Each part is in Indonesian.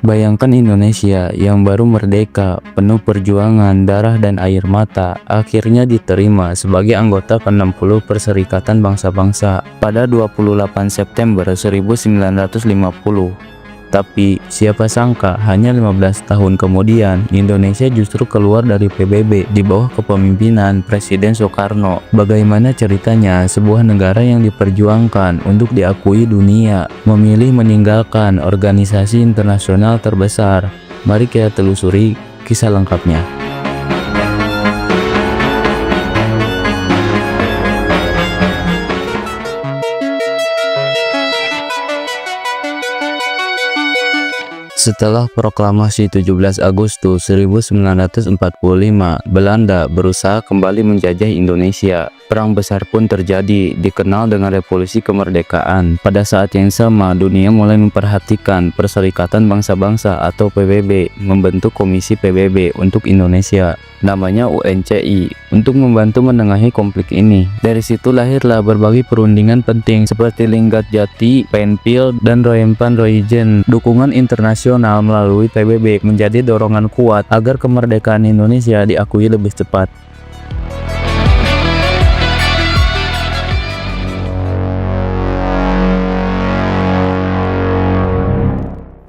Bayangkan Indonesia yang baru merdeka, penuh perjuangan, darah dan air mata, akhirnya diterima sebagai anggota ke-60 Perserikatan Bangsa-Bangsa pada 28 September 1950. Tapi siapa sangka hanya 15 tahun kemudian Indonesia justru keluar dari PBB di bawah kepemimpinan Presiden Soekarno. Bagaimana ceritanya sebuah negara yang diperjuangkan untuk diakui dunia memilih meninggalkan organisasi internasional terbesar? Mari kita telusuri kisah lengkapnya. Setelah proklamasi 17 Agustus 1945, Belanda berusaha kembali menjajah Indonesia. Perang besar pun terjadi, dikenal dengan Revolusi Kemerdekaan. Pada saat yang sama, dunia mulai memperhatikan Perserikatan Bangsa-Bangsa atau PBB membentuk Komisi PBB untuk Indonesia, namanya UNCI, untuk membantu menengahi konflik ini. Dari situ lahirlah berbagai perundingan penting seperti Linggat Jati, Penpil, dan Roempan Roijen. Dukungan internasional melalui PBB menjadi dorongan kuat agar kemerdekaan Indonesia diakui lebih cepat.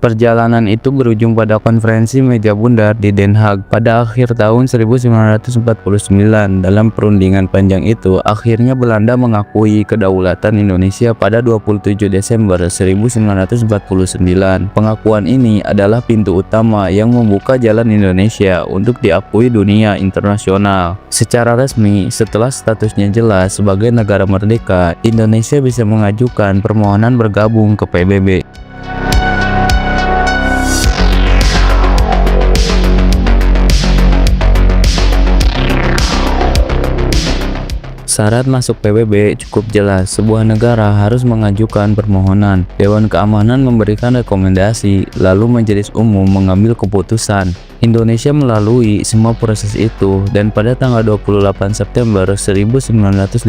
Perjalanan itu berujung pada konferensi meja bundar di Den Haag pada akhir tahun 1949. Dalam perundingan panjang itu, akhirnya Belanda mengakui kedaulatan Indonesia pada 27 Desember 1949. Pengakuan ini adalah pintu utama yang membuka jalan Indonesia untuk diakui dunia internasional. Secara resmi, setelah statusnya jelas sebagai negara merdeka, Indonesia bisa mengajukan permohonan bergabung ke PBB. Syarat masuk PBB cukup jelas, sebuah negara harus mengajukan permohonan, Dewan Keamanan memberikan rekomendasi, lalu Majelis Umum mengambil keputusan. Indonesia melalui semua proses itu, dan pada tanggal 28 September 1950,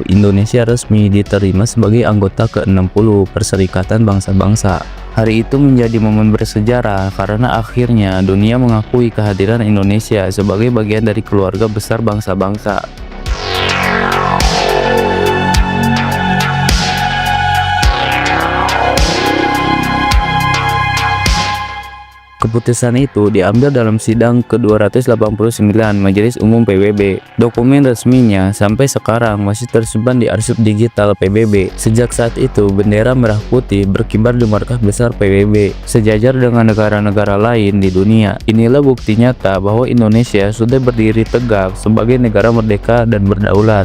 Indonesia resmi diterima sebagai anggota ke-60 Perserikatan Bangsa-Bangsa. Hari itu menjadi momen bersejarah karena akhirnya dunia mengakui kehadiran Indonesia sebagai bagian dari keluarga besar bangsa-bangsa. Keputusan itu diambil dalam sidang ke-289 Majelis Umum PBB. Dokumen resminya sampai sekarang masih tersimpan di arsip digital PBB. Sejak saat itu, bendera merah putih berkibar di markas besar PBB, sejajar dengan negara-negara lain di dunia. Inilah bukti nyata bahwa Indonesia sudah berdiri tegak sebagai negara merdeka dan berdaulat.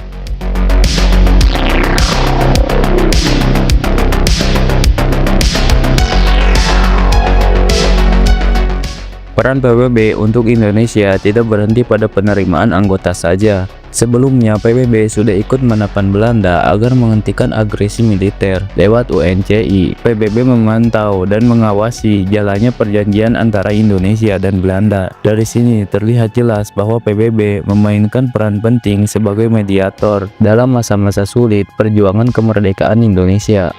Peran PBB untuk Indonesia tidak berhenti pada penerimaan anggota saja. Sebelumnya, PBB sudah ikut menekan Belanda agar menghentikan agresi militer. Lewat UNCI, PBB memantau dan mengawasi jalannya perjanjian antara Indonesia dan Belanda. Dari sini terlihat jelas bahwa PBB memainkan peran penting sebagai mediator dalam masa-masa sulit perjuangan kemerdekaan Indonesia.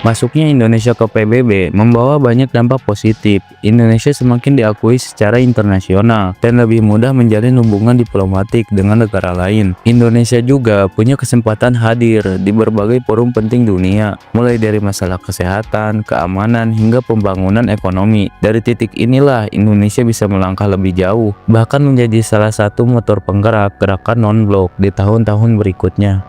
Masuknya Indonesia ke PBB membawa banyak dampak positif. Indonesia semakin diakui secara internasional dan lebih mudah menjalin hubungan diplomatik dengan negara lain. Indonesia juga punya kesempatan hadir di berbagai forum penting dunia, mulai dari masalah kesehatan, keamanan, hingga pembangunan ekonomi. Dari titik inilah Indonesia bisa melangkah lebih jauh, bahkan menjadi salah satu motor penggerak gerakan non-blok di tahun-tahun berikutnya.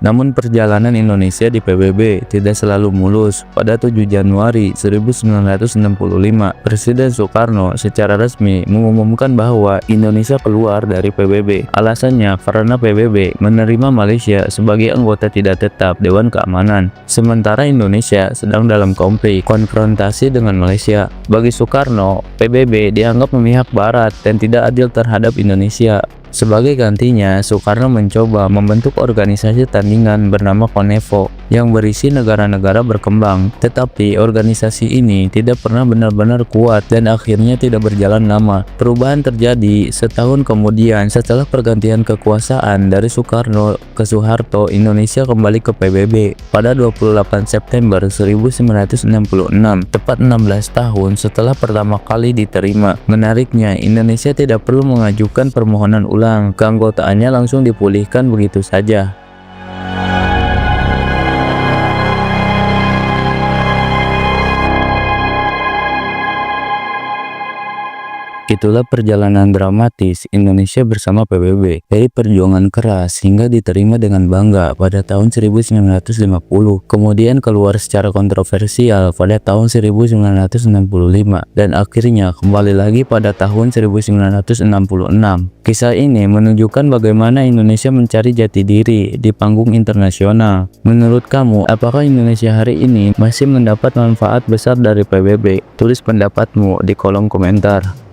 Namun perjalanan Indonesia di PBB tidak selalu mulus. Pada 7 Januari 1965, Presiden Soekarno secara resmi mengumumkan bahwa Indonesia keluar dari PBB. Alasannya karena PBB menerima Malaysia sebagai anggota tidak tetap Dewan Keamanan, sementara Indonesia sedang dalam konflik konfrontasi dengan Malaysia. Bagi Soekarno, PBB dianggap memihak Barat dan tidak adil terhadap Indonesia. Sebagai gantinya, Soekarno mencoba membentuk organisasi tandingan bernama Konevo yang berisi negara-negara berkembang. Tetapi organisasi ini tidak pernah benar-benar kuat dan akhirnya tidak berjalan lama. Perubahan terjadi setahun kemudian setelah pergantian kekuasaan dari Soekarno ke Soeharto. Indonesia kembali ke PBB pada 28 September 1966, tepat 16 tahun setelah pertama kali diterima. Menariknya, Indonesia tidak perlu mengajukan permohonan ulang, keanggotaannya langsung dipulihkan begitu saja. Itulah perjalanan dramatis Indonesia bersama PBB, dari perjuangan keras hingga diterima dengan bangga pada tahun 1950, kemudian keluar secara kontroversial pada tahun 1965, dan akhirnya kembali lagi pada tahun 1966. Kisah ini menunjukkan bagaimana Indonesia mencari jati diri di panggung internasional. Menurut kamu, apakah Indonesia hari ini masih mendapat manfaat besar dari PBB? Tulis pendapatmu di kolom komentar.